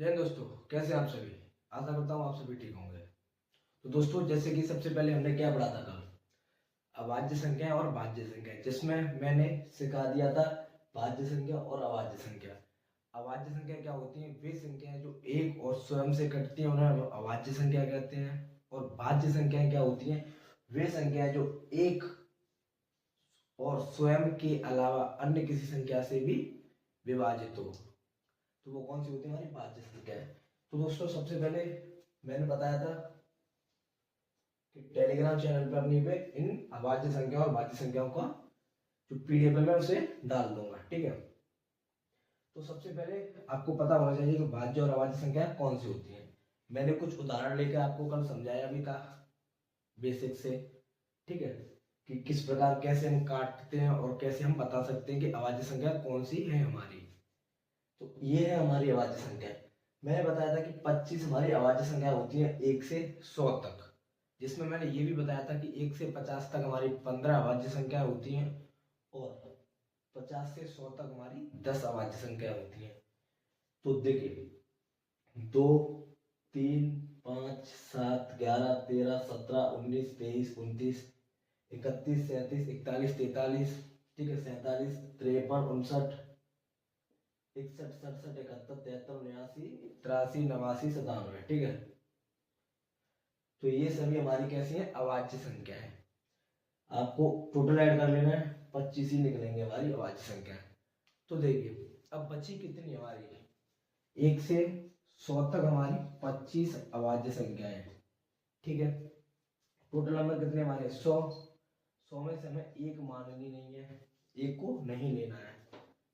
जय हिंद दोस्तों, कैसे हैं आप सभी। आशा करता हूँ आप सभी ठीक होंगे। तो दोस्तों, जैसे कि सबसे पहले हमने क्या पढ़ा था कल, अभाज्य संख्या और भाज्य संख्या, जिसमें मैंने सिखा दिया था भाज्य संख्या और अभाज्य संख्या। अभाज्य संख्या क्या होती है? वे संख्याएं जो एक और स्वयं से कटती हैं उन्हें हम अभाज्य संख्या कहते हैं। और भाज्य संख्याएं क्या होती हैं? वे संख्याएं जो एक और स्वयं के अलावा अन्य किसी संख्या से भी विभाजित हो, तो वो कौन सी होती है? हमारी भाज्य संख्या है। तो दोस्तों, सबसे पहले मैंने बताया था कि टेलीग्राम चैनल पे अपनी पे इन अभाज्य संख्या और भाज्य संख्याओं का जो पीडीएफ है मैं उसे डाल दूंगा, ठीक है। तो सबसे पहले आपको पता होना चाहिए कि भाज्य और अभाज्य संख्याएं कौन सी होती हैं। मैंने कुछ उदाहरण लेकर आपको कल समझाया भी था बेसिक से, ठीक है, कि किस प्रकार कैसे हम काटते हैं और कैसे हम बता सकते हैं कि अभाज्य संख्या कौन सी है हमारी। तो ये है हमारी अभाज्य संख्या। मैंने बताया था कि 25 हमारी अभाज्य संख्या होती है 1 से 100 तक, जिसमें मैंने ये भी बताया था कि 1 से 50 तक हमारी 15 अभाज्य संख्या होती हैं और 50 से 100 तक हमारी 10 अभाज्य संख्या होती हैं। तो देखिए, 2, 3, 5, 7, 11, 13, 17, 19, 23, 29, 31, 37, 41, 43, ठीक है, 47, 53, 59, 61, 67, 71, 73, 79, 83, 89, 97, ठीक है। तो ये सभी हमारी कैसी है? अभाज्य संख्या है। आपको टोटल ऐड कर लेना है, 25 ही निकलेंगे हमारी अभाज्य संख्या। तो देखिए, अब बची कितनी हमारी 1 से 100 तक हमारी 25 अभाज्य संख्याएं हैं, ठीक है। टोटल नंबर कितने हमारे? 100 में से हमें एक माननी नहीं है, एक को नहीं लेना है,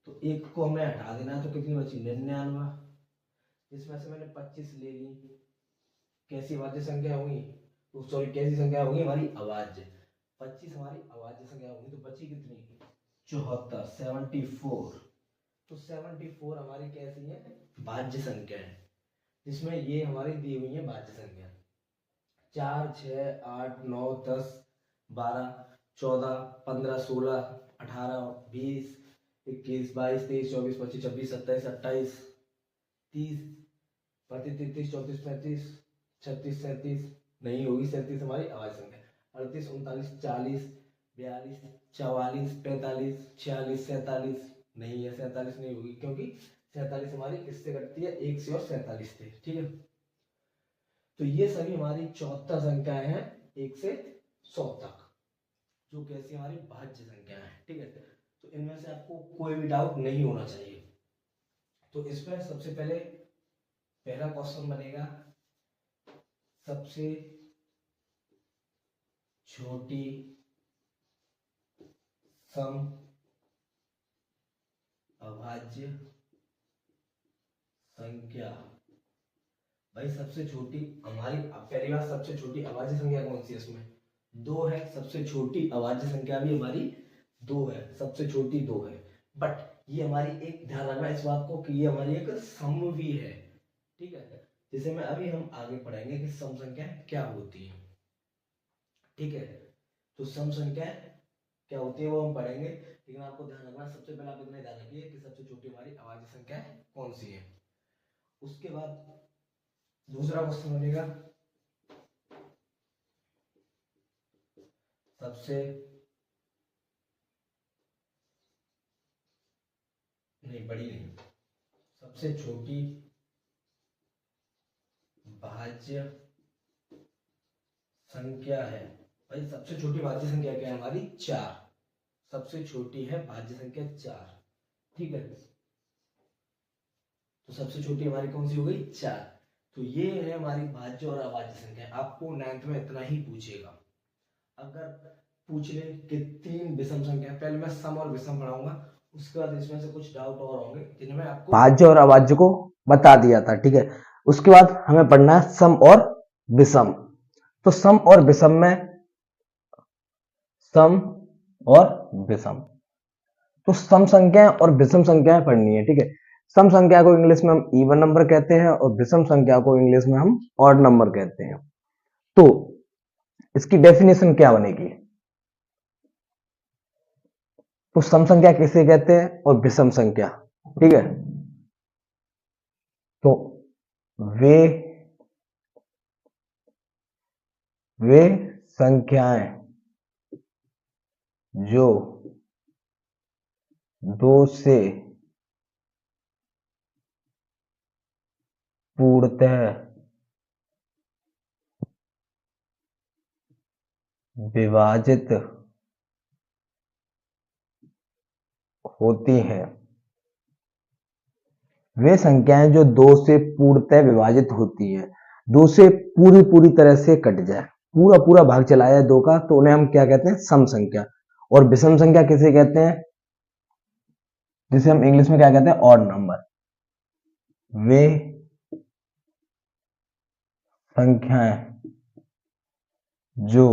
तो एक को हमें हटा देना है। तो कितनी बची? 99, जिसमें से मैंने 25 ले ली। कैसी अभाज्य संख्या होगी? तो सॉरी, कैसी संख्या होगी? हमारी अभाज्य। 25 हमारी अभाज्य संख्या होगी, तो बची कितनी? 74, 74। तो 74 हमारी कैसी है? भाज्य संख्या है, जिसमें ये हमारी दी हुई है भाज्य संख्या। 4, 6, 8, 9, 10, 12, 14, 15, 16, 18, 20, 21, 22, 23, 24, 25, 26, 27, 28, 30, 32, 33, 34, 35, 36, 37, नहीं होगी 37 हमारी अभाज्य संख्या। 38, 39, 40, 42, 44, 45, 46, 47, नहीं है, 47 नहीं होगी, क्योंकि 47 हमारी किससे कटती है? 1 से और 47 से, ठीक है। तो ये सभी हमारी 74 संख्याएं हैं 1 से 100 तक, जो कैसी हमारी भाज्य संख्या है, ठीक है। तो इनमें से आपको कोई भी डाउट नहीं होना चाहिए। तो इसमें सबसे पहले पहला क्वेश्चन बनेगा, सबसे छोटी सम अभाज्य संख्या। भाई, सबसे छोटी हमारी, पहली बात, सबसे छोटी अभाज्य संख्या कौन सी है? इसमें 2 है। सबसे छोटी अभाज्य संख्या भी हमारी 2 है, सबसे छोटी 2 है। बट ये हमारी, एक ध्यान रखना इस बात को, कि ये हमारी एक सम भी है, ठीक है, जिसे मैं अभी हम आगे पढ़ेंगे कि सम संख्या क्या होती है, ठीक है। तो सम संख्या क्या होती है वो हम पढ़ेंगे, लेकिन आपको ध्यान रखना, सबसे पहले आप इतना ध्यान रखिए कि सबसे छोटी हमारी अभाज्य संख्या कौन सी है। उसके बाद दूसरा क्वेश्चन बनेगा, सबसे नहीं, बड़ी नहीं, सबसे छोटी भाज्य संख्या है। भाई, सबसे छोटी भाज्य संख्या क्या है हमारी? 4। सबसे छोटी है भाज्य संख्या 4, ठीक है। तो सबसे छोटी हमारी कौन सी हो गई? 4। तो ये है हमारी भाज्य और अभाज्य संख्या। आपको 9th में इतना ही पूछेगा। अगर पूछ ले कि 3 विषम संख्या, पहले मैं सम और विषम पढ़ाऊंगा, उसके बाद इसमें से कुछ डाउट और होंगे जिनमें आपको भाज्य और अभाज्य को बता दिया था, ठीक है। उसके बाद हमें पढ़ना है सम और विषम। तो सम और विषम में, सम और विषम, तो सम संख्याएं और विषम संख्याएं पढ़नी है, ठीक है। सम संख्या को इंग्लिश में हम इवन नंबर कहते हैं और विषम संख्या को इंग्लिश में हम ऑड नंबर कहते हैं। तो इसकी डेफिनेशन क्या बनेगी? तो सम संख्या किसे कहते हैं और विषम संख्या, ठीक है। तो वे वे संख्याएं जो 2 से पूर्णतः विभाजित होती हैं। वे संख्याएं जो 2 से पूर्णतः विभाजित होती हैं, 2 से पूरी पूरी तरह से कट जाए, पूरा पूरा भाग चला जाए 2 का, तो उन्हें हम क्या कहते हैं? सम संख्या। और विषम संख्या किसे कहते हैं? जिसे हम इंग्लिश में क्या कहते हैं? Odd number. वे संख्याएं जो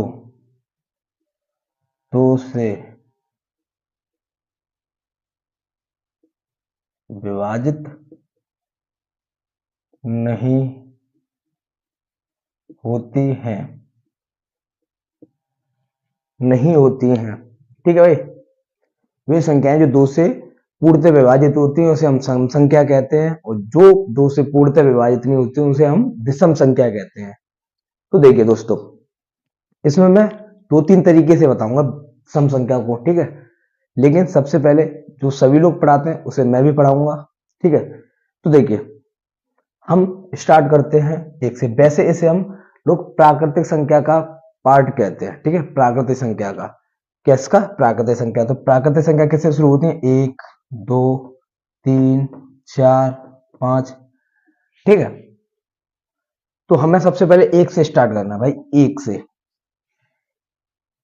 2 से विभाजित नहीं होती हैं, नहीं होती हैं, ठीक है भाई। वे संख्याएं जो 2 से पूर्णतः विभाजित होती हैं उसे हम सम संख्या कहते हैं, और जो 2 से पूर्णतः विभाजित नहीं होती उसे हम विषम संख्या कहते हैं। तो देखिए दोस्तों, इसमें मैं 2-3 तरीके से बताऊंगा सम संख्या को, ठीक है। लेकिन सबसे पहले जो सभी लोग पढ़ाते हैं उसे मैं भी पढ़ाऊंगा, ठीक है। तो देखिए, हम स्टार्ट करते हैं एक से। वैसे इसे हम लोग प्राकृतिक संख्या का पार्ट कहते हैं, ठीक है। प्राकृतिक संख्या का, किसका? प्राकृतिक संख्या। तो प्राकृतिक संख्या किससे शुरू होती है? 1, 2, 3, 4, 5, ठीक है। तो हमें सबसे पहले 1 से स्टार्ट करना है भाई। 1 से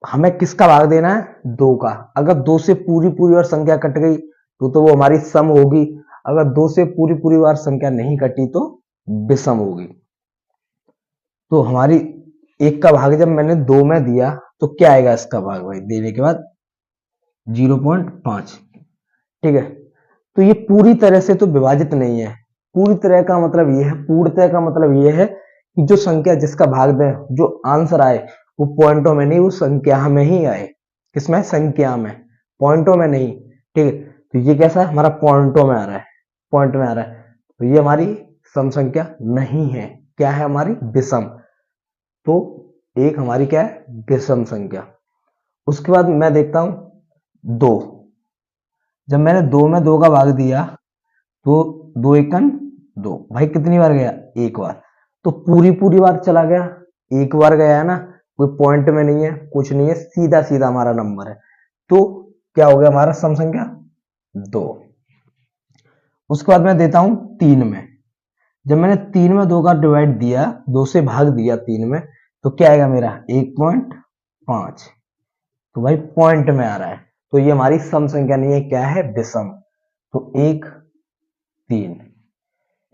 हमें किसका भाग देना है? 2 का। अगर 2 से पूरी पूरी बार संख्या कट गई तो वो हमारी सम होगी। अगर 2 से पूरी पूरी बार संख्या नहीं कटी तो विषम होगी। तो हमारी 1 का भाग जब मैंने 2 में दिया तो क्या आएगा इसका भाग भाई? देने के बाद 0.5, ठीक है। तो ये पूरी तरह से तो विभाजित नहीं है। पूरी तरह का मतलब ये है, पूर्णतः का मतलब ये है कि जो संख्या जिसका भाग दें, जो आंसर आए वो पॉइंटों में नहीं, वो संख्या में ही आए। किसमें? संख्या में, पॉइंटों में नहीं, ठीक है। तो ये कैसा है? हमारा पॉइंटों में आ रहा है, पॉइंट में आ रहा है। तो ये हमारी सम संख्या नहीं है। क्या है? हमारी विषम। तो एक हमारी क्या है? विषम संख्या। उसके बाद मैं देखता हूं 2। जब मैंने 2 में 2 का भाग दिया तो 2 एकन 2, भाई कितनी बार गया? 1 बार। तो पूरी पूरी बार चला गया, 1 बार गया है ना, कोई पॉइंट में नहीं है, कुछ नहीं है, सीधा सीधा हमारा नंबर है। तो क्या हो गया हमारा सम संख्या? 2। उसके बाद मैं देता हूं 3 में। जब मैंने 3 में 2 का डिवाइड दिया, 2 से भाग दिया 3 में, तो क्या आएगा मेरा? 1.5। तो भाई पॉइंट में आ रहा है, तो ये हमारी सम संख्या नहीं है, क्या है? विषम। तो 1, 3।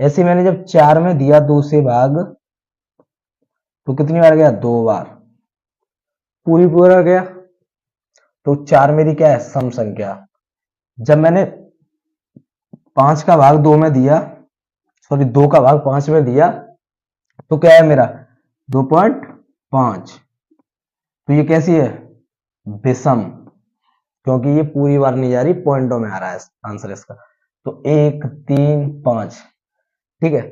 ऐसे मैंने जब 4 में दिया 2 से भाग, तो कितनी बार गया? 2 बार। पूरी पूरा गया, तो 4 मेरी क्या है? सम संख्या। जब मैंने 5 का भाग 2 में दिया, सॉरी 2 का भाग 5 में दिया, तो क्या है मेरा? 2.5। तो ये कैसी है? विषम, क्योंकि ये पूरी बार नहीं जा रही, पॉइंटों में आ रहा है आंसर इसका। तो 1, 3, 5, ठीक है।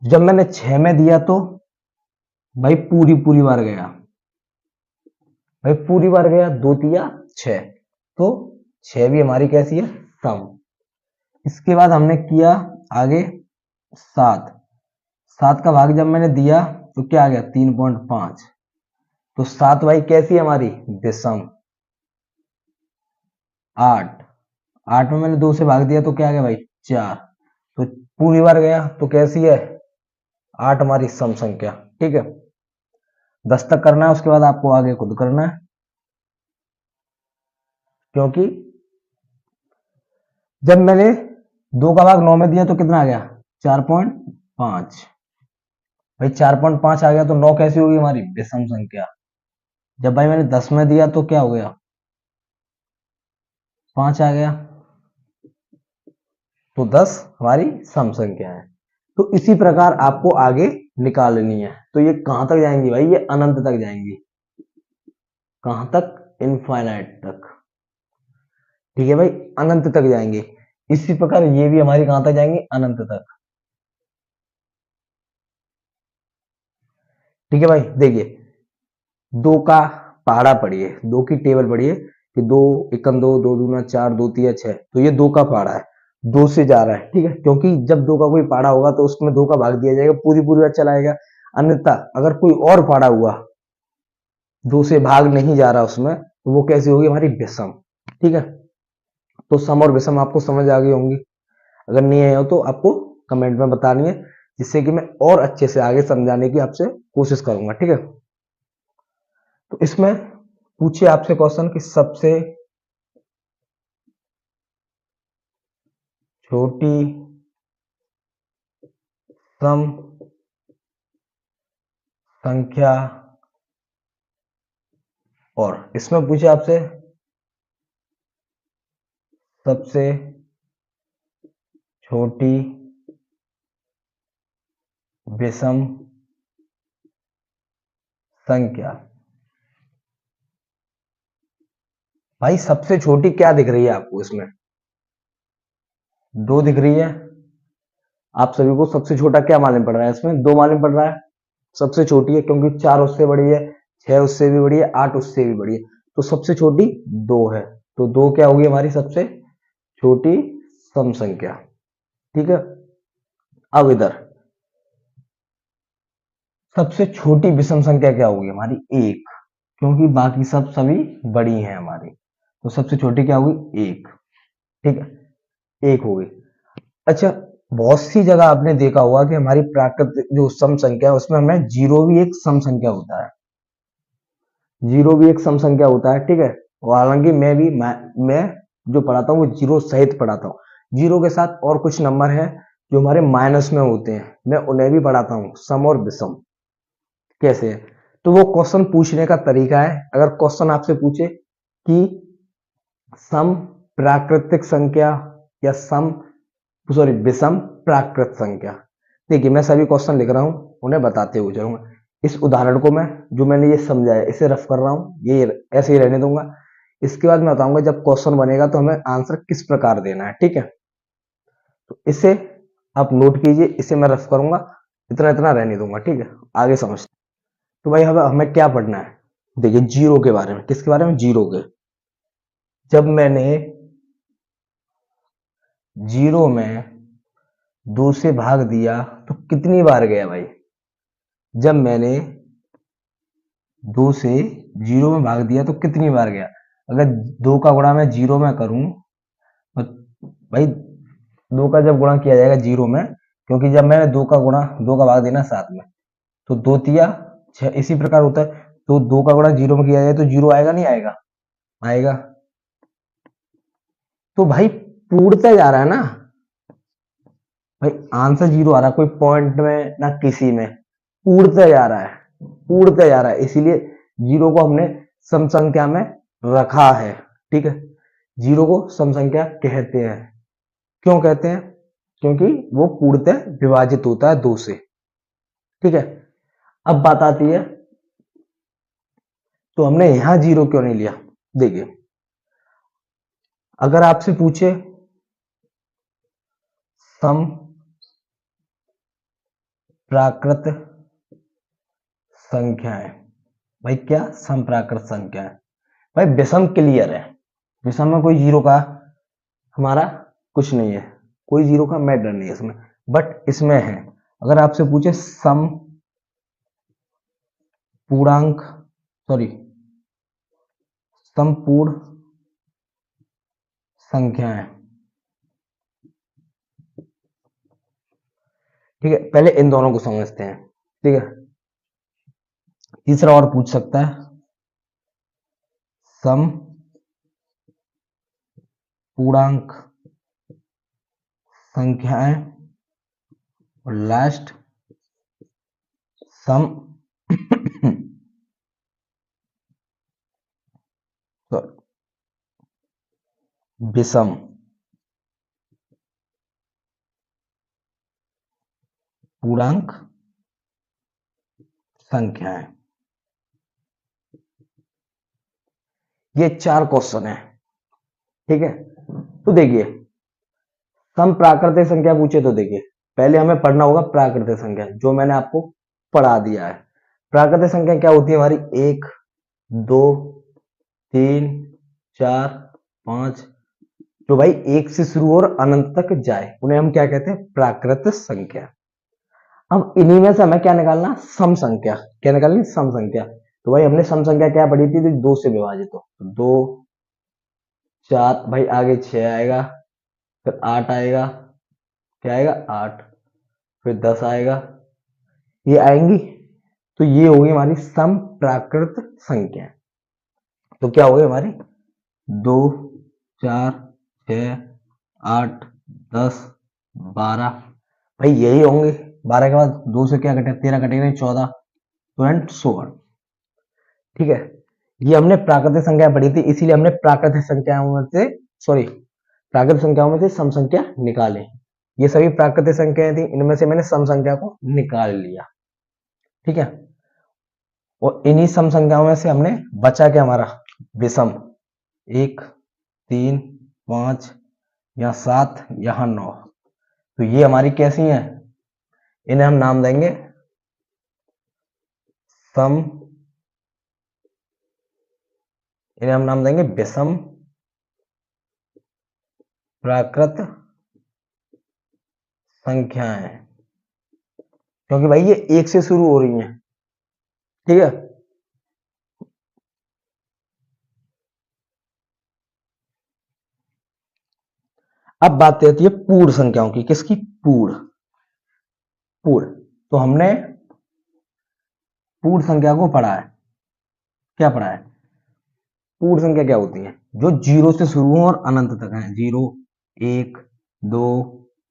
जब मैंने 6 में दिया तो भाई पूरी पूरी बार गया, भाई पूरी बार गया, 2 तिया 6, तो 6 भी हमारी कैसी है? सम। इसके बाद हमने किया आगे 7। 7 का भाग जब मैंने दिया तो क्या आ गया? 3.5। तो 7 भाई कैसी है हमारी? विषम। 8। 8 में मैंने 2 से भाग दिया तो क्या आ गया भाई? 4। तो पूरी बार गया, तो कैसी है? 8 हमारी सम संख्या, ठीक है। 10 तक करना है, उसके बाद आपको आगे खुद करना है, क्योंकि जब मैंने 2 का भाग 9 में दिया तो कितना आ गया? 4.5। भाई 4.5 आ गया, तो 9 कैसी होगी हमारी? विषम संख्या। जब भाई मैंने 10 में दिया तो क्या हो गया? 5 आ गया, तो 10 हमारी सम संख्या है। तो इसी प्रकार आपको आगे निकालनी है। तो ये कहां तक जाएंगी भाई? ये अनंत तक जाएंगी। कहां तक? इनफाइनाइट तक, ठीक है भाई, अनंत तक जाएंगे। इसी प्रकार ये भी हमारी कहां तक जाएंगी? अनंत तक। ठीक है भाई, देखिए दो का पहाड़ा पढ़िए, दो की टेबल पढ़िए कि दो एकम दो, दो दूना चार, दो तिया छह, तो ये दो का पहाड़ा है, दो से जा रहा है, ठीक है, क्योंकि जब दो का कोई पहाड़ा होगा तो उसमें दो का भाग दिया जाएगा, पूरी पूरी बात चलाएगा। अन्यथा अगर कोई और पहाड़ा हुआ, दो से भाग नहीं जा रहा उसमें, तो वो कैसी होगी हमारी विषम। ठीक है, तो सम और विषम आपको समझ आ गई होंगी, अगर नहीं आए हो तो आपको कमेंट में बतानी है, जिससे कि मैं और अच्छे से आगे समझाने की आपसे कोशिश करूंगा। ठीक है, तो इसमें पूछिए आपसे क्वेश्चन कि सबसे छोटी सम संख्या, और इसमें पूछे आपसे सबसे छोटी विषम संख्या। भाई सबसे छोटी क्या दिख रही है आपको इसमें? दो दिख रही है। आप सभी को सबसे छोटा क्या मालूम पड़ रहा है इसमें? दो मालूम पड़ रहा है। सबसे छोटी है क्योंकि चार उससे बड़ी है, छह उससे भी बड़ी है, आठ उससे भी बड़ी है, तो सबसे छोटी दो है। तो दो क्या होगी हमारी सबसे छोटी सम संख्या। ठीक है, अब इधर सबसे छोटी विषम संख्या क्या होगी हमारी? एक, क्योंकि बाकी सब सभी बड़ी हैं हमारी, तो सबसे छोटी क्या होगी? एक। ठीक है, एक होगी। अच्छा, बहुत सी जगह आपने देखा होगा कि हमारी प्राकृतिक जो सम संख्या है उसमें हमें जीरो भी एक सम संख्या होता है, जीरो भी एक सम संख्या होता है। ठीक है, और हालांकि मैं जो पढ़ाता हूँ वो जीरो सहित पढ़ाता हूँ, जीरो के साथ और कुछ नंबर है जो हमारे माइनस में होते हैं, मैं उन्हें भी पढ़ाता हूँ, सम और विषम कैसे है। तो वो क्वेश्चन पूछने का तरीका है, अगर क्वेश्चन आपसे पूछे कि सम प्राकृतिक संख्या या विषम प्राकृत संख्या, देखिए मैं सभी क्वेश्चन लिख रहा हूं, उन्हें बताते हुए चलूंगा। इस उदाहरण को मैं जो मैंने ये समझाया इसे रफ कर रहा हूं, ये ऐसे ही रहने दूंगा। इसके बाद मैं बताऊंगा जब क्वेश्चन बनेगा तो हमें आंसर किस प्रकार देना है। ठीक है, तो इसे आप नोट कीजिए, इसे मैं रफ करूंगा, इतना इतना रहने दूंगा। ठीक है, आगे समझ। तो भाई हमें क्या पढ़ना है? देखिए जीरो के बारे में। किसके बारे में? जीरो के। जब मैंने जीरो में दो से भाग दिया तो कितनी बार गया भाई? जब मैंने दो से जीरो में भाग दिया तो कितनी बार गया? अगर दो का गुणा मैं जीरो में करूं तो भाई दो का जब गुणा किया जाएगा जीरो में, क्योंकि जब मैंने दो का गुणा, दो का भाग देना सात में, तो दो तिया छह, इसी प्रकार होता है। तो दो का गुणा जीरो में किया जाए तो जीरो आएगा नहीं आएगा? आएगा। तो भाई पूर्णतः जा रहा है ना भाई, आंसर जीरो आ रहा है, कोई पॉइंट में ना किसी में, पूर्णतः जा रहा है, पूर्णतः जा रहा है, इसीलिए जीरो को हमने सम संख्या में रखा है। ठीक है, जीरो को सम संख्या कहते हैं। क्यों कहते हैं? क्योंकि वो पूर्णतः विभाजित होता है दो से। ठीक है, अब बात आती है तो हमने यहां जीरो क्यों नहीं लिया? देखिए अगर आपसे पूछे सम प्राकृत संख्याएं, भाई क्या सम प्राकृत संख्या है? भाई विषम क्लियर है, विषम में कोई जीरो का हमारा कुछ नहीं है, कोई जीरो का मैटर नहीं है इसमें, बट इसमें है अगर आपसे पूछे सम पूर्णांक, सॉरी संपूर्ण संख्याएं। ठीक है, पहले इन दोनों को समझते हैं। ठीक है, तीसरा और पूछ सकता है सम पूर्णांक संख्याएं, और लास्ट सम विषम पूर्णांक संख्याएं। ये चार क्वेश्चन है। ठीक है, तो देखिए सम प्राकृतिक संख्या पूछे तो देखिए पहले हमें पढ़ना होगा प्राकृतिक संख्या, जो मैंने आपको पढ़ा दिया है। प्राकृतिक संख्या क्या होती है हमारी? 1, 2, 3, 4, 5, जो भाई 1 से शुरू और अनंत तक जाए उन्हें हम क्या कहते हैं? प्राकृतिक संख्या। अब इन्हीं में से हमें क्या निकालना? सम संख्या। क्या निकालनी? सम संख्या। तो भाई हमने सम संख्या क्या पढ़ी थी? तो 2 से विभाजित हो, तो 2, 4, भाई आगे 6 आएगा, फिर 8 आएगा, क्या आएगा? 8, फिर 10 आएगा, ये आएंगी। तो ये होगी हमारी सम प्राकृत संख्या। तो क्या होगी हमारी? 2, 4, 6, 8, 10, 12, भाई यही होंगे। 12 के बाद 2 से क्या कटे? 13 कटेगा, 14, तो एंड सो ऑन। ठीक है, ये हमने प्राकृतिक संख्या पढ़ी थी, इसीलिए हमने प्राकृतिक संख्याओं में से प्राकृतिक संख्याओं में से सम संख्या निकाले। ये सभी प्राकृतिक संख्याएं थी, इनमें से मैंने सम संख्या को निकाल लिया। ठीक है, और इन्हीं सम संख्याओं में से हमने बचा क्या हमारा? विषम। 1, 3, 5, यहाँ 7, यहाँ 9। तो ये हमारी कैसी हैं? इन्हें हम नाम देंगे सम, इन्हें हम नाम देंगे विषम प्राकृत संख्याएं, क्योंकि भाई ये 1 से शुरू हो रही हैं। ठीक है, अब बात आती है पूर्ण संख्याओं की। किसकी? पूर्ण। पूर्ण, तो हमने पूर्ण संख्या को पढ़ा है। क्या पढ़ा है? पूर्ण संख्या क्या होती है? जो 0 से शुरू हो और अनंत तक है। 0, 1, 2,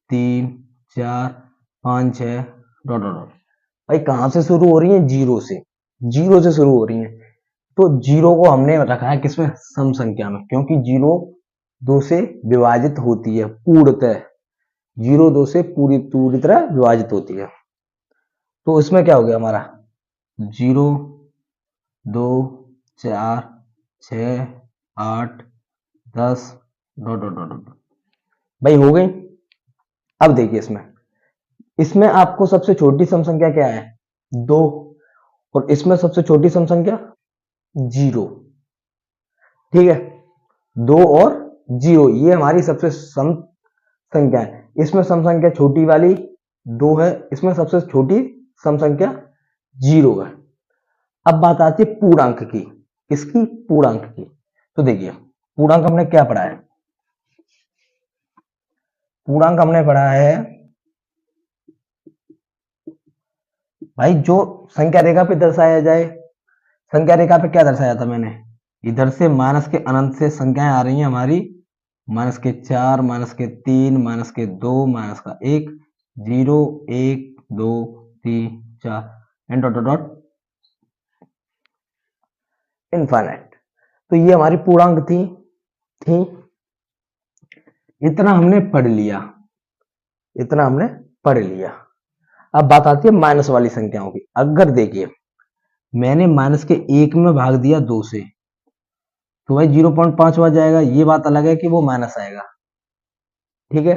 3, 4, 5, 6 डॉट डॉट डॉट। भाई कहां से शुरू हो रही है? 0 से। 0 से शुरू हो रही है, तो 0 को हमने रखा है किसमें? सम संख्या में, क्योंकि 0 2 से विभाजित होती है पूर्णतः। 0 2 से पूरी तरह विभाजित होती है। तो इसमें क्या हो गया हमारा? 0, 2, 4, 6, 8, 10 डॉट डॉट डॉट डॉट। भाई हो गई। अब देखिए इसमें आपको सबसे छोटी सम संख्या क्या है? 2, और इसमें सबसे छोटी सम संख्या 0। ठीक है, 2 और 0 ये हमारी सबसे सम संख्या है। इसमें सम संख्या छोटी वाली 2 है, इसमें सबसे छोटी सम संख्या 0 है। अब बात आती है पूर्णांक की। किसकी? पूर्णांक की। तो देखिए पूर्णांक हमने क्या पढ़ा है? पूर्णांक हमने पढ़ा है भाई जो संख्या रेखा पे दर्शाया जाए। संख्या रेखा पे क्या दर्शाया था मैंने? इधर से माइनस के अनंत से संख्याएं आ रही हैं हमारी, -4, -3, -2, -1, 0, 1, 2, 3, 4 and dot dot dot infinite. तो ये हमारी पूर्णांक थी। इतना हमने पढ़ लिया, इतना हमने पढ़ लिया। अब बात आती है माइनस वाली संख्याओं की। अगर देखिए मैंने माइनस के 1 में भाग दिया 2 से, तो भाई 0.5 जाएगा। ये बात अलग है कि वो माइनस आएगा। ठीक है,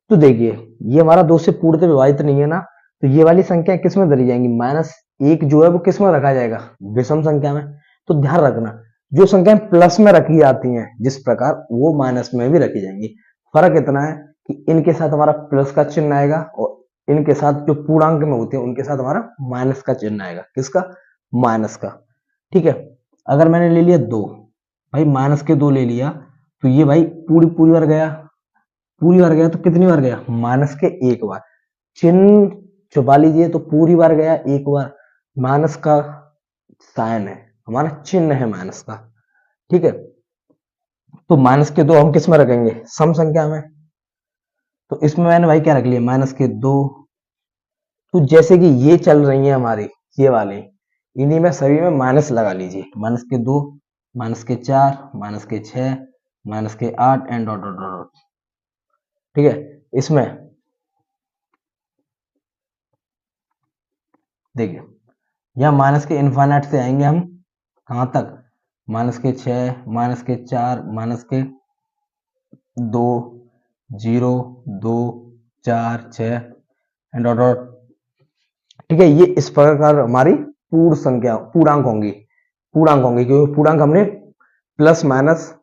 तो देखिए ये हमारा 2 से पूर्णतः विभाजित नहीं है ना, तो ये वाली संख्या किस में धरी जाएंगी? -1 जो है वो किस में रखा जाएगा? विषम संख्या में। तो ध्यान रखना जो संख्याएं प्लस में रखी जाती हैं जिस प्रकार, वो माइनस में भी रखी जाएंगी। फर्क इतना है कि इनके साथ हमारा प्लस का चिन्ह आएगा, और इनके साथ जो पूर्णांक में होते हैं उनके साथ हमारा माइनस का चिन्ह आएगा। किसका? माइनस का। ठीक है, अगर मैंने ले लिया 2, भाई माइनस के 2 ले लिया, तो ये भाई पूरी बार गया, पूरी बार गया तो कितनी बार गया? माइनस के 1 बार। चिन्ह छुपा लीजिए, तो पूरी बार गया 1 बार। माइनस का साइन है, हमारा चिन्ह है माइनस का। ठीक है, तो माइनस के 2 हम किस में रखेंगे? सम संख्या में। तो इसमें मैंने भाई क्या रख लिया? -2। तो जैसे कि ये चल रही है हमारी ये वाली, इन्हीं में सभी में माइनस लगा लीजिए। -2, -4, -6, -8 एंड डॉट डॉट डॉट। ठीक है, इसमें देखिए यहां माइनस के इनफाइनाइट से आएंगे हम कहां तक? -6, -4, -2, 0, 2, 4, 6 एंड डॉट डॉट। ठीक है, ये इस प्रकार हमारी पूर्णांक होंगी, क्योंकि पूर्णांक हमने प्लस माइनस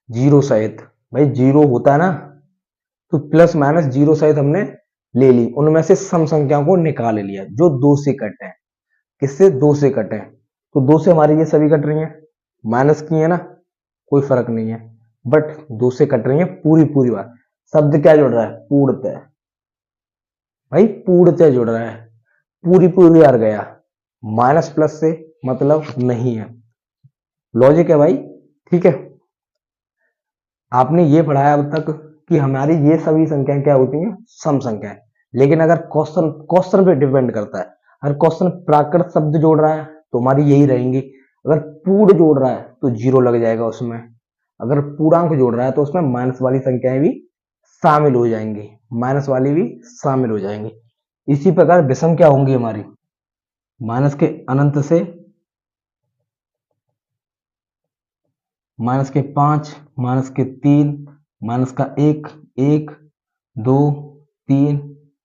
जीरो सहित, भाई जीरो होता है ना, तो प्लस माइनस जीरो सहित हमने ले ली, उनमें से सम संख्याओं को निकाल लिया जो दो से कटे। किससे? दो से कटे। तो दो से हमारी ये सभी कट रही हैं, माइनस की है ना, कोई फर्क नहीं है, बट दो से कट रही है पूरी बात। शब्द क्या जुड़ रहा है? पूर्णतः, भाई पूर्णतः जुड़ रहा है, पूरी बार गया, माइनस प्लस से मतलब नहीं है। लॉजिक है भाई, ठीक है। आपने ये पढ़ा है अब तक कि हमारी ये सभी संख्याएं क्या होती हैं? सम संख्याएं। लेकिन अगर क्वेश्चन पे डिपेंड करता है, अगर क्वेश्चन प्राकृत शब्द जोड़ रहा है तो हमारी यही रहेंगी, अगर पूर्ण जोड़ रहा है तो जीरो लग जाएगा उसमें, अगर पूर्णांक जोड़ रहा है तो उसमें माइनस वाली संख्याएं भी शामिल हो जाएंगी, माइनस वाली भी शामिल हो जाएंगी। इसी प्रकार विषम क्या होंगी हमारी? माइनस के अनंत से माइनस के 5, माइनस के 3, माइनस का 1, 1, 2, 3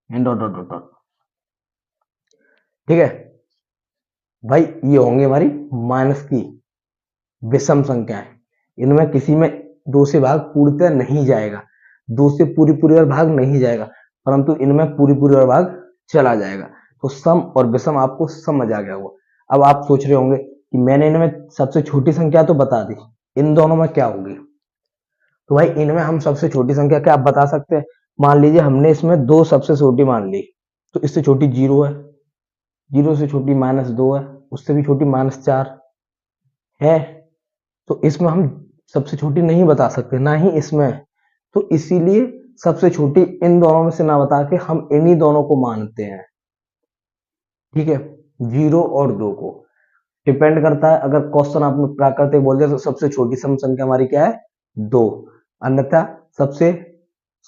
and dot dot dot dot. ठीक है भाई, ये होंगे हमारी माइनस की विषम संख्याएं। इनमें किसी में दो से भाग पूर्णतः नहीं जाएगा, दो से पूरी बार भाग नहीं जाएगा, परंतु इनमें पूरी बार भाग चला जाएगा। तो सम और विषम आपको समझ आ गया होगा। अब आप सोच रहे होंगे कि मैंने इनमें सबसे छोटी संख्या तो बता दी, इन दोनों में क्या होगी? तो भाई इनमें हम सबसे छोटी संख्या क्या आप बता सकते हैं? मान लीजिए हमने इसमें दो सबसे छोटी मान ली, तो इससे छोटी जीरो है, जीरो से छोटी माइनस दो है, उससे भी छोटी माइनस चार है, तो इसमें हम सबसे छोटी नहीं बता सकते, ना ही इसमें। तो इसीलिए सबसे छोटी इन दोनों में से ना बता के हम इन्हीं दोनों को मानते हैं, ठीक है, जीरो और दो को। डिपेंड करता है, अगर क्वेश्चन आपने प्राकृतिक बोल दिया तो सबसे छोटी सम संख्या हमारी क्या है? दो, अन्यथा सबसे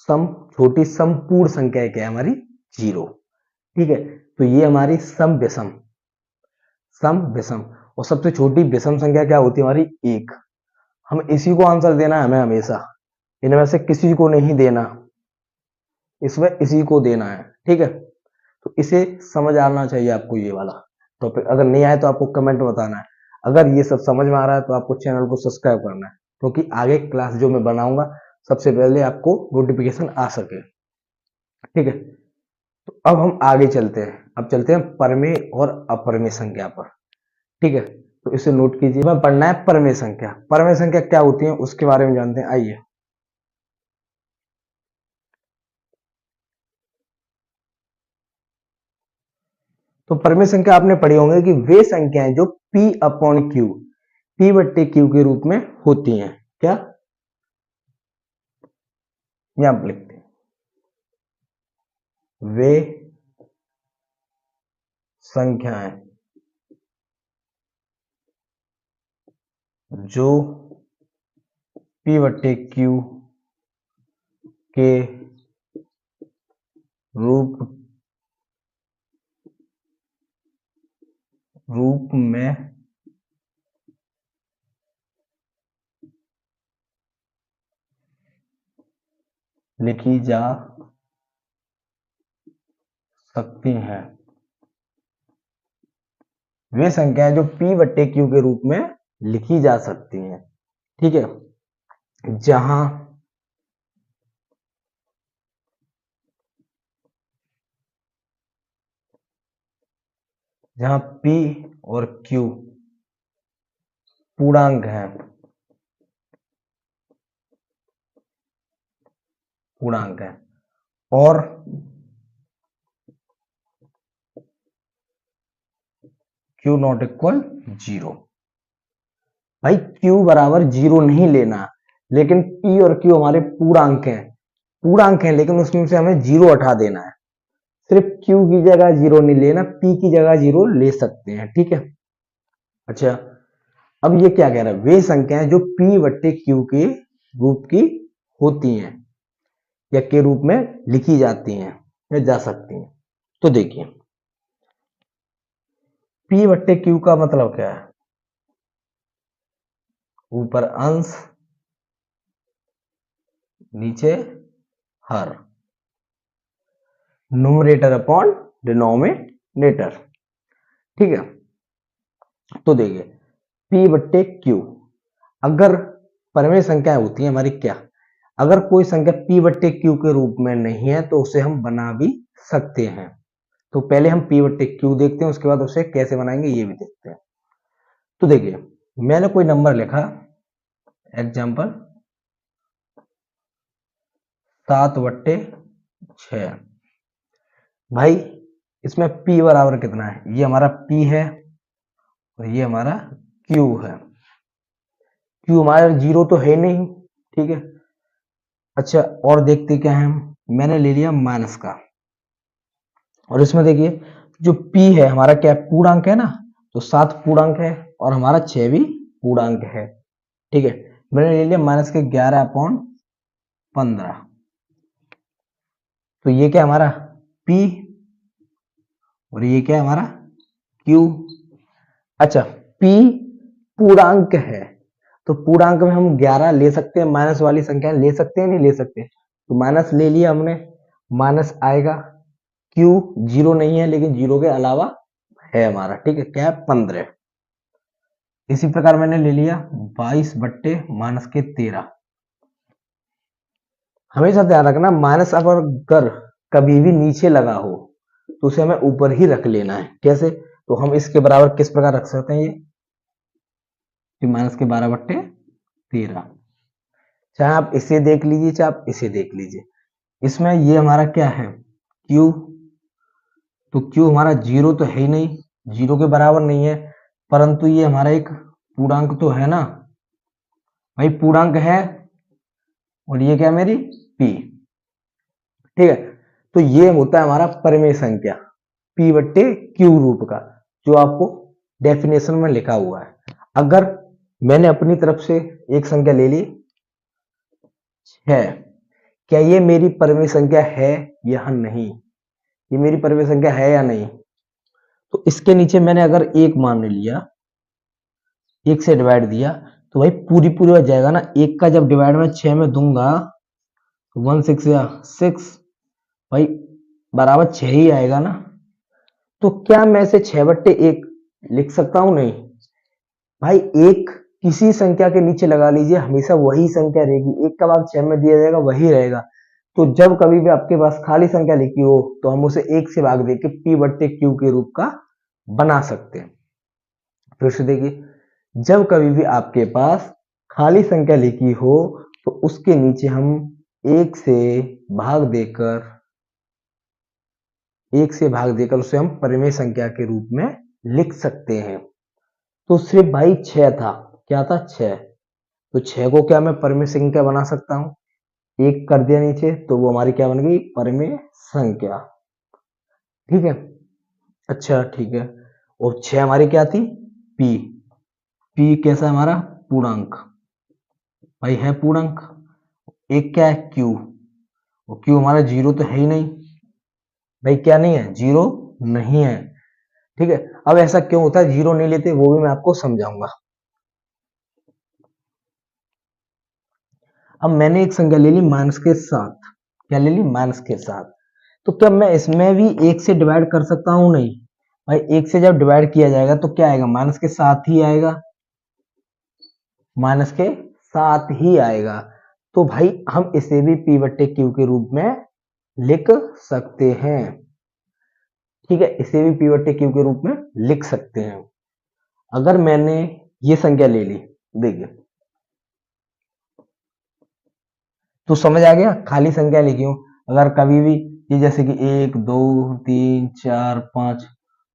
छोटी संपूर्ण संख्या क्या है हमारी? जीरो। ठीक है, तो ये हमारी सम विषम और सबसे छोटी विषम संख्या क्या होती है हमारी? एक। हम इसी को आंसर देना है हमें हमेशा, इनमें से किसी को नहीं देना, इसमें इसी को देना है, ठीक है। तो इसे समझ आना चाहिए आपको, ये वाला टॉपिक। अगर नहीं आए तो आपको कमेंट में बताना है, अगर ये सब समझ में आ रहा है तो आपको चैनल को सब्सक्राइब करना है, क्योंकि आगे क्लास जो मैं बनाऊंगा सबसे पहले आपको नोटिफिकेशन आ सके, ठीक है। तो अब हम आगे चलते हैं, अब चलते हैं परमेय और अपरमेय संख्या पर, ठीक है। तो इसे नोट कीजिए, मैं पढ़ना है परमेय संख्या। परमेय संख्या क्या होती है उसके बारे में जानते हैं, आइए। तो परमेय संख्या आपने पढ़ी होंगे कि वे संख्याएं जो P अपॉन Q, P बट्टे Q के रूप में होती हैं। क्या? यहां पर लिखते हैं, वे संख्याएं जो P बट्टे Q के रूप में लिखी जा सकती हैं, वे संख्याएं जो P बट्टे Q के रूप में लिखी जा सकती हैं, ठीक है। जहां P और Q पूर्णांक हैं, और Q नॉट इक्वल जीरो। भाई Q बराबर जीरो नहीं लेना, लेकिन P और Q हमारे पूर्णांक हैं, लेकिन उसमें से हमें जीरो हटा देना है। सिर्फ Q की जगह जीरो नहीं लेना, P की जगह जीरो ले सकते हैं, ठीक है। अच्छा, अब ये क्या कह रहा है? वे संख्याएं जो P बट्टे Q के रूप की होती हैं या के रूप में लिखी जाती हैं या जा सकती हैं। तो देखिए, P बट्टे Q का मतलब क्या है? ऊपर अंश, नीचे हर, न्यूमरेटर अपॉन डिनोमिनेटर, ठीक है। तो देखिए P बट्टे Q, अगर परिमेय संख्या होती है हमारी क्या, अगर कोई संख्या P बट्टे Q के रूप में नहीं है तो उसे हम बना भी सकते हैं। तो पहले हम P बट्टे Q देखते हैं, उसके बाद उसे कैसे बनाएंगे ये भी देखते हैं। तो देखिए मैंने कोई नंबर लिखा, एग्जाम्पल 7/6। भाई इसमें P बराबर कितना है, ये हमारा P है और ये हमारा Q है। Q हमारा 0 तो है नहीं, ठीक है। अच्छा और देखते क्या है, मैंने ले लिया माइनस का, और इसमें देखिए जो P है हमारा क्या है, पूर्णांक है ना, तो 7 पूर्णांक है और हमारा 6 भी पूर्णांक है, ठीक है। मैंने ले लिया माइनस के 11/15। तो ये क्या हमारा P और ये क्या है हमारा Q। अच्छा P पूर्णांक है, तो पूर्णांक में हम 11 ले सकते हैं, माइनस वाली संख्या ले सकते हैं, नहीं ले सकते, तो माइनस ले लिया हमने, माइनस आएगा। Q 0 नहीं है लेकिन 0 के अलावा है हमारा, ठीक है, क्या है 15। इसी प्रकार मैंने ले लिया 22/-13। हमेशा ध्यान रखना माइनस अगर कभी भी नीचे लगा हो तो उसे हमें ऊपर ही रख लेना है। कैसे, तो हम इसके बराबर किस प्रकार रख सकते हैं, ये माइनस के 12/13। चाहे आप इसे देख लीजिए चाहे आप इसे देख लीजिए, इसमें ये हमारा क्या है Q, तो Q हमारा 0 तो है ही नहीं, 0 के बराबर नहीं है, परंतु ये हमारा एक पूर्णांक तो है ना भाई, पूर्णांक है, और ये क्या है मेरी P, ठीक है। तो ये होता है हमारा परिमेय संख्या P बट्टे Q रूप का, जो आपको डेफिनेशन में लिखा हुआ है। अगर मैंने अपनी तरफ से एक संख्या ले ली 6, क्या ये मेरी परिमेय संख्या है या नहीं, ये मेरी परिमेय संख्या है या नहीं। तो इसके नीचे मैंने अगर एक मान लिया, एक से डिवाइड दिया, तो भाई पूरी पूरी हो जाएगा ना, एक का जब डिवाइड में 6 में दूंगा तो 1 6 या 6 भाई बराबर 6 ही आएगा ना। तो क्या मैं इसे 6/1 लिख सकता हूं, नहीं भाई, एक किसी संख्या के नीचे लगा लीजिए, हमेशा वही संख्या रहेगी, एक का भाग 6 में दिया जाएगा वही रहेगा। तो जब कभी भी आपके पास खाली संख्या लिखी हो तो हम उसे 1 से भाग देके P बट्टे Q के रूप का बना सकते हैं। फिर से देखिए, जब कभी भी आपके पास खाली संख्या लिखी हो तो उसके नीचे हम 1 से भाग देकर उसे हम परिमेय संख्या के रूप में लिख सकते हैं। तो सिर्फ भाई 6 था, क्या था 6, तो 6 को क्या मैं परिमेय संख्या बना सकता हूं, 1 कर दिया नीचे तो वो हमारी क्या बन गई, परिमेय संख्या, ठीक है। अच्छा ठीक है, और 6 हमारी क्या थी P कैसा है हमारा पूर्णांक, भाई है पूर्णांक। एक क्या है Q, और Q हमारा 0 तो है ही नहीं, भाई क्या नहीं है 0 नहीं है, ठीक है। अब ऐसा क्यों होता है 0 नहीं लेते, वो भी मैं आपको समझाऊंगा। अब मैंने एक संख्या ले ली माइनस के साथ, क्या ले ली माइनस के साथ, तो क्या मैं इसमें भी 1 से डिवाइड कर सकता हूं, नहीं भाई, 1 से जब डिवाइड किया जाएगा तो क्या आएगा, माइनस के साथ ही आएगा, माइनस के साथ ही आएगा। तो भाई हम इसे भी P बट्टे Q के रूप में लिख सकते हैं, ठीक है, इसे भी P बट्टे Q के रूप में लिख सकते हैं। अगर मैंने ये संख्या ले ली, देखिए तो समझ आ गया, खाली संख्या लिखी हूं, अगर कभी भी ये जैसे कि 1 2 3 4 5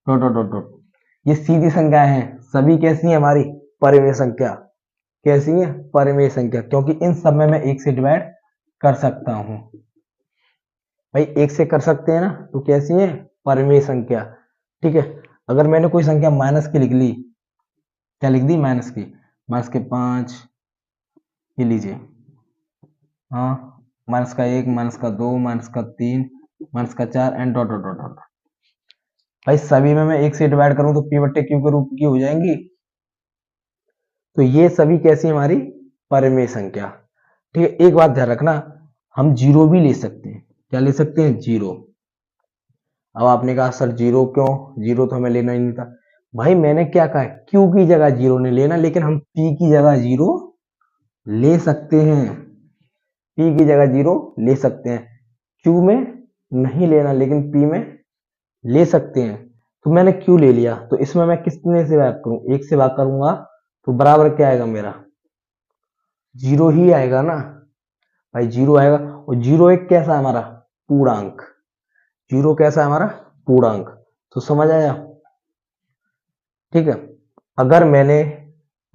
डॉट डॉट डॉट डॉट, ये सीधी संख्याएं हैं, सभी कैसी है हमारी परिमेय संख्या, कैसी है परिमेय संख्या, क्योंकि इन सब में मैं 1 से डिवाइड कर सकता हूं, भाई 1 से कर सकते हैं ना, तो कैसी है परिमेय संख्या, ठीक है। अगर मैंने कोई संख्या माइनस की लिख ली, क्या लिख दी माइनस की, माइनस के 5, ये लीजिए, हाँ, माइनस का 1 माइनस का 2 माइनस का 3 माइनस का 4 and dot dot dot dot, भाई सभी में मैं 1 से डिवाइड करूं तो P बट्टे Q के रूप की हो जाएंगी। तो ये सभी कैसी हमारी परिमेय संख्या, ठीक है। एक बात ध्यान रखना, हम 0 भी ले सकते हैं, क्या ले सकते हैं 0। अब आपने कहा सर 0 क्यों, 0 तो हमें लेना ही नहीं था, भाई मैंने क्या कहा है, Q की जगह 0 नहीं लेना, लेकिन हम P की जगह 0 ले सकते हैं। P की जगह 0 ले सकते हैं, Q में नहीं लेना लेकिन P में ले सकते हैं। तो मैंने Q ले लिया, तो इसमें मैं कितने से भाग करूं, 1 से भाग करूंगा, तो बराबर क्या आएगा मेरा, 0 ही आएगा ना भाई, 0 आएगा। और 0 एक कैसा है हमारा, पूर्णांक। 0 कैसा है हमारा, पूर्णांक। तो समझ आया, ठीक है। अगर मैंने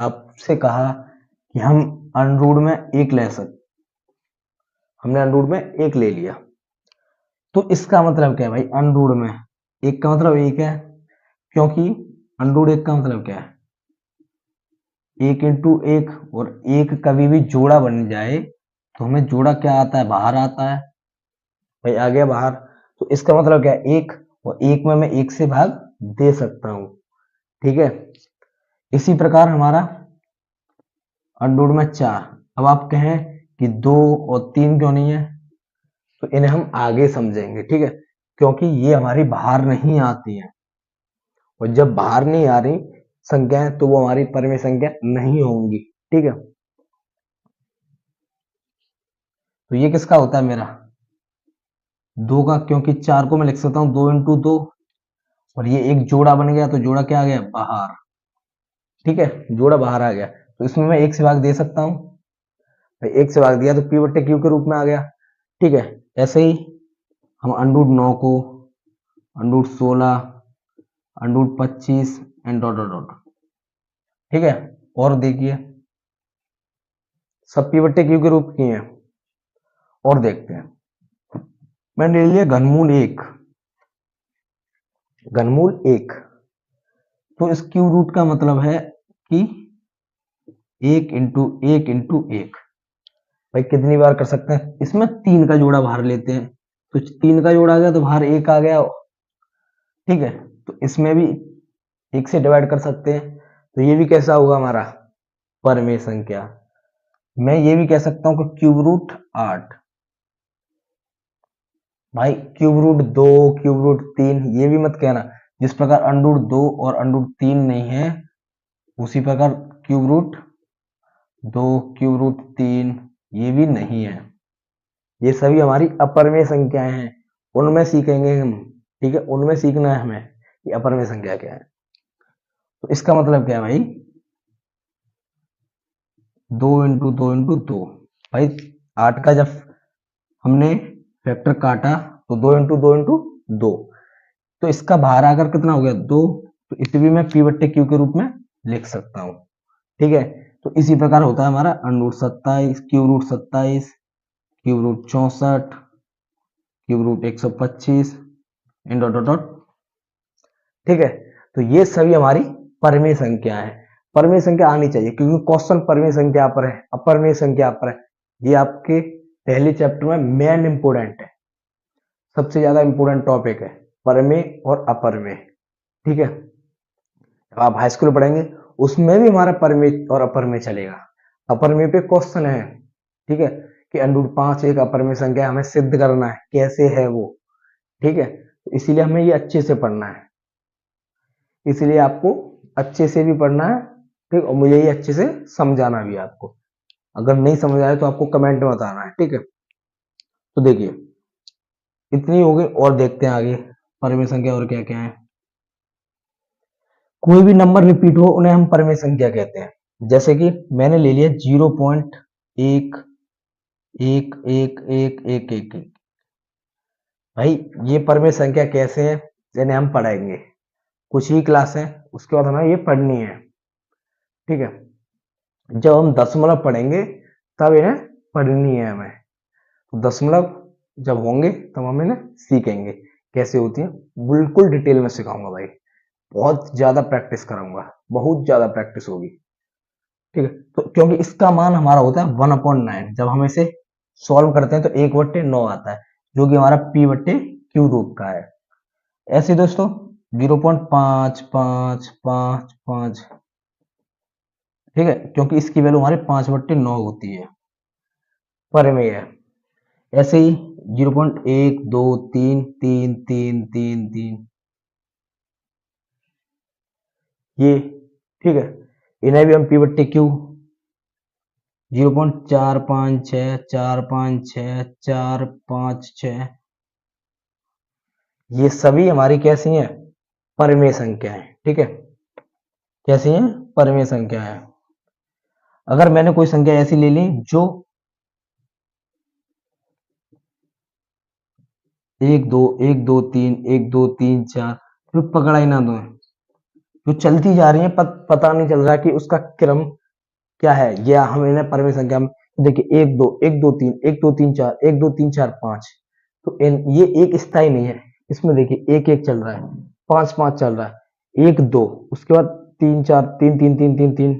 आपसे कहा कि हम अनरूट में 1 ले सकते, हमने अनरूट में 1 ले लिया, तो इसका मतलब क्या है भाई, अनरूट में 1 का मतलब 1 है, क्योंकि अनरूट 1 का मतलब क्या है, 1 इंटू 1, और 1 कभी भी जोड़ा बन जाए तो हमें जोड़ा क्या आता है, बाहर आता है भाई, आ गया बाहर। तो इसका मतलब क्या है, 1, और 1 में मैं 1 से भाग दे सकता हूं, ठीक है। इसी प्रकार हमारा अनरूट में 4, अब आप कहें कि 2 और 3 क्यों नहीं है, तो इन्हें हम आगे समझेंगे, ठीक है, क्योंकि ये हमारी बाहर नहीं आती है, और जब बाहर नहीं आ रही संख्याएं तो वो हमारी परिमेय संख्या नहीं होंगी, ठीक है। तो ये किसका होता है मेरा, 2 का, क्योंकि 4 को मैं लिख सकता हूं 2 इंटू 2, और ये एक जोड़ा बन गया, तो जोड़ा क्या आ गया, बाहर, ठीक है, जोड़ा बाहर आ गया। तो इसमें मैं 1 से भाग दे सकता हूं भाई, 1 से भाग दिया तो P बट्टे Q के रूप में आ गया, ठीक है। ऐसे ही हम अंडरूट 9 को, under root 16, under root 25 and dot dot dot, ठीक है। और देखिए सब P बट्टे Q के रूप की हैं, और देखते हैं। मैंने ले लिया घनमूल 1, घनमूल 1, तो इस क्यू रूट का मतलब है कि 1 इंटू 1 इंटू 1, भाई कितनी बार कर सकते हैं, इसमें 3 का जोड़ा बाहर लेते हैं, तो 3 का जोड़ा आ गया तो बाहर 1 आ गया, ठीक है। तो इसमें भी 1 से डिवाइड कर सकते हैं, तो ये भी कैसा होगा हमारा, परमेय संख्या। मैं ये भी कह सकता हूं कि क्यूब रूट 8, भाई क्यूब रूट 2, क्यूब रूट 3 ये भी मत कहना, जिस प्रकार अंडरूट 2 और अंडरूट 3 नहीं है, उसी प्रकार क्यूब रूट 2, क्यूब रूट 3 ये भी नहीं है। ये सभी हमारी अपरिमेय संख्याएं हैं, उनमें सीखेंगे हम, ठीक है, उनमें सीखना है हमें कि अपरिमेय संख्या क्या है। तो इसका मतलब क्या है भाई, 2 इंटू 2 इंटू 2, भाई 8 का जब हमने फैक्टर काटा तो 2 इंटू 2 इंटू 2, तो इसका बाहर आकर कितना हो गया, 2, तो इसे भी मैं P बट्टे Q के रूप में लिख सकता हूं, ठीक है। तो इसी प्रकार होता है हमारा under root 27, cube root 27, cube root 64, cube root 125 इन डॉट डॉट डॉट, ठीक है। तो ये सभी हमारी परिमेय संख्या है, परिमेय संख्या आनी चाहिए, क्योंकि क्वेश्चन परिमेय संख्या पर है, अपरिमेय संख्या पर है। ये आपके पहले चैप्टर में मेन इंपोर्टेंट है, सबसे ज्यादा इंपोर्टेंट टॉपिक है, परिमेय और अपरिमेय, ठीक है। आप हाई स्कूल पढ़ेंगे उसमें भी हमारा परिमेय और अपरिमेय चलेगा, अपरिमेय पे क्वेश्चन है, ठीक है, कि अंडरूट 5 एक अपरिमेय संख्या, हमें सिद्ध करना है कैसे है वो, ठीक है। तो इसीलिए हमें ये अच्छे से पढ़ना है, इसलिए आपको अच्छे से भी पढ़ना है, ठीक, और मुझे ये अच्छे से समझाना भी है आपको। अगर नहीं समझ आए तो आपको कमेंट में बताना है, ठीक है। तो देखिए इतनी हो गई, और देखते हैं आगे परिमेय संख्या और क्या क्या है। कोई भी नंबर रिपीट हो उन्हें हम परिमेय संख्या कहते हैं, जैसे कि मैंने ले लिया 0.1111111, भाई ये परिमेय संख्या कैसे है, जिन्हें हम पढ़ेंगे कुछ ही क्लास है, उसके बाद हमें ये पढ़नी है, ठीक है। जब हम दशमलव पढ़ेंगे तब इन्हें पढ़नी है हमें, तो दशमलव जब होंगे तब हम इन्हें सीखेंगे कैसे होती है, बिल्कुल डिटेल में सिखाऊंगा भाई, बहुत ज्यादा प्रैक्टिस कराऊंगा, बहुत ज्यादा प्रैक्टिस होगी, ठीक है। तो क्योंकि इसका मान हमारा होता है 1/9, जब हम इसे सॉल्व करते हैं तो 1/9 आता है, जो कि हमारा P बट्टे Q रूप का है। ऐसे दोस्तों 0.5555, ठीक है, क्योंकि इसकी वैल्यू हमारे 5/9 होती है, परिमेय है। ऐसे ही 0.1233333, ये, ठीक है। इन्हें भी हम पी बट्टे क्यू 0.456 456 456, ये सभी हमारी कैसी हैं, परमेय संख्या है, ठीक है। कैसी हैं, परमेय संख्या है। अगर मैंने कोई संख्या ऐसी ले ली जो 1 2 1 2 3 1 2 3 4 जो पकड़ा ही ना दो, जो चलती जा रही है, पता नहीं चल रहा कि उसका क्रम क्या है, या हम इन्हें परमेय संख्या में देखिए 1 2 1 2 3 1 2 3 4 1 2 3 4 5, तो ये एक स्थायी नहीं है। इसमें देखिए 1 1 चल रहा है, 5 5 चल रहा है, 1 2, उसके बाद 3 4 3 3 3 3 3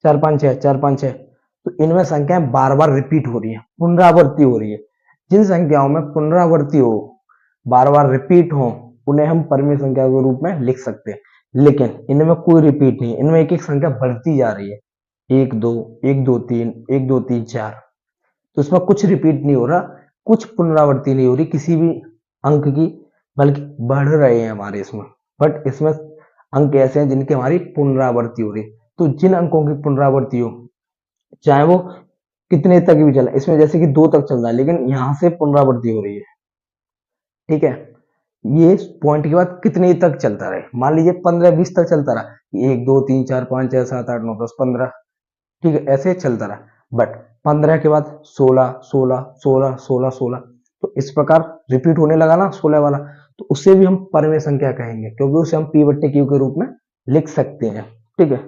4 5 6 4 5 6, तो इनमें संख्याएं बार बार रिपीट हो रही है, पुनरावृत्ति हो रही है। जिन संख्याओं में पुनरावृत्ति हो, बार बार रिपीट हो, उन्हें हम परमेय संख्या के रूप में लिख सकते हैं। लेकिन इनमें कोई रिपीट नहीं, इनमें एक एक संख्या बढ़ती जा रही है, 1 2 1 2 3 1 2 3 4, तो इसमें कुछ रिपीट नहीं हो रहा, कुछ पुनरावृत्ति नहीं हो रही किसी भी अंक की, बल्कि बढ़ रहे हैं हमारे इसमें। बट इसमें अंक ऐसे हैं जिनकी हमारी पुनरावृत्ति हो रही है। तो जिन अंकों की पुनरावृत्ति हो, चाहे वो कितने तक भी चला, इसमें जैसे कि 2 तक चल रहा है, लेकिन यहां से पुनरावृत्ति हो रही है, ठीक है। ये पॉइंट के बाद कितने तक चलता रहे, मान लीजिए 15 20 तक चलता रहा, 1 2 3 4 5 6 7 8 9 10 15, ठीक है, ऐसे चलता रहा। बट 15 के बाद 16 16 16 16 16, तो इस प्रकार रिपीट होने लगा ना 16 वाला, तो उसे भी हम परमेय संख्या कहेंगे, क्योंकि उसे हम पी बट्टे क्यू के रूप में लिख सकते हैं, ठीक है।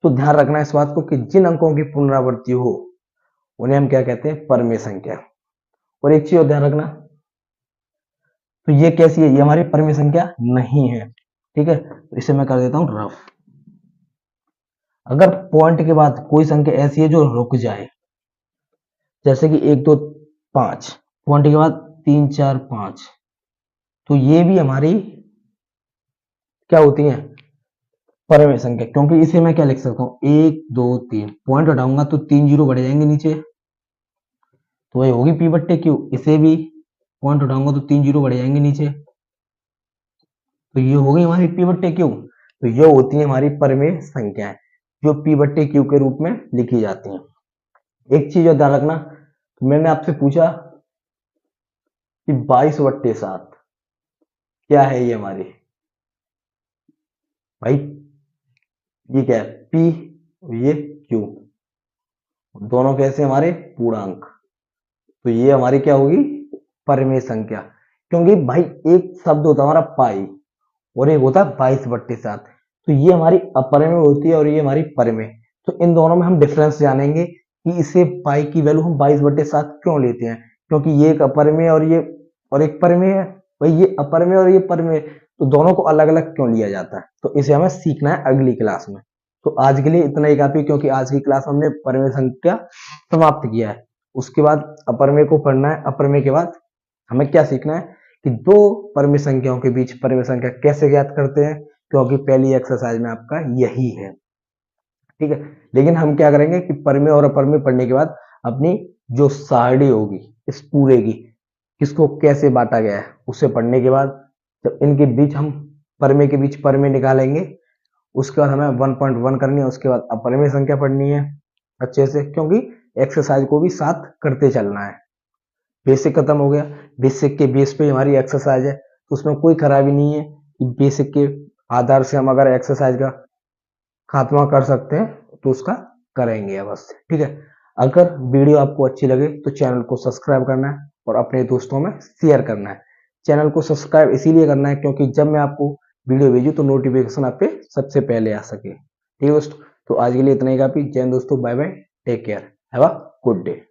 तो ध्यान रखना इस बात को कि जिन अंकों की पुनरावृत्ति हो उन्हें हम क्या कहते हैं, परमेय संख्या। और एक चीज और ध्यान रखना, तो ये कैसी है, ये हमारी परमेय संख्या नहीं है, ठीक है। तो इसे मैं कर देता हूं रफ। अगर पॉइंट के बाद कोई संख्या ऐसी है जो रुक जाए, जैसे कि 1 2 5, पॉइंट के बाद 3 4 5, तो ये भी हमारी क्या होती है, परमेय संख्या। क्योंकि इसे मैं क्या लिख सकता हूँ, 1 2 3, पॉइंट हटाऊंगा तो 3 जीरो बढ़ जाएंगे नीचे, तो ये होगी पी बट्टे क्यू। इसे भी पॉइंट उठाऊंगा तो 3 जीरो बढ़ जाएंगे नीचे, तो ये हो गई हमारी पी बट्टे क्यू। तो ये होती है हमारी परमेय संख्याएं जो पी बट्टे क्यू के रूप में लिखी जाती हैं। एक चीज और ध्यान रखना, तो मैंने आपसे पूछा कि 22/7 क्या है, ये हमारी भाई ये क्या है, पी, ये क्यू, दोनों कैसे हमारे पूर्णांक, तो ये हमारी क्या होगी, परमेय संख्या। क्योंकि भाई एक शब्द होता है हमारा पाई और एक होता है 22/7, तो ये हमारी अपरमेय होती है और ये हमारी परमेय। तो इन दोनों में हम डिफरेंस जानेंगे कि इसे पाई की वैल्यू हम 22/7 क्यों लेते हैं, क्योंकि ये एक अपरमेय और एक परमेय है। भाई ये अपरमेय और ये परमेय, तो दोनों को अलग अलग क्यों लिया जाता है, तो इसे हमें सीखना है अगली क्लास में। तो आज के लिए इतना ही काफी, क्योंकि आज की क्लास हमने परमेय संख्या समाप्त किया है। उसके बाद अपरमेय को पढ़ना है। अपरमेय के बाद हमें क्या सीखना है कि दो परमेय संख्याओं के बीच परमेय संख्या कैसे ज्ञात करते हैं, क्योंकि पहली एक्सरसाइज में आपका यही है, ठीक है। लेकिन हम क्या करेंगे कि परमेय और अपरमेय पढ़ने के बाद अपनी जो सारणी होगी इस पूरे की, किसको कैसे बांटा गया है, उसे पढ़ने के बाद जब इनके बीच हम परमेय के बीच परमेय निकालेंगे, उसके बाद हमें 1.1 करनी है, उसके बाद अपरमेय संख्या पढ़नी है अच्छे से, क्योंकि एक्सरसाइज को भी साथ करते चलना है। बेसिक खत्म हो गया, बेसिक के बेस पे हमारी एक्सरसाइज है, तो उसमें कोई खराबी नहीं है कि बेसिक के आधार से हम अगर एक्सरसाइज का खात्मा कर सकते हैं तो उसका करेंगे अवश्य, ठीक है। अगर वीडियो आपको अच्छी लगे तो चैनल को सब्सक्राइब करना है और अपने दोस्तों में शेयर करना है। चैनल को सब्सक्राइब इसीलिए करना है क्योंकि जब मैं आपको वीडियो भेजूं तो नोटिफिकेशन आप पे सबसे पहले आ सके, ठीक है दोस्तों। तो आज के लिए इतना ही काफी। जय हिंद दोस्तों, bye bye, take care, have a good day.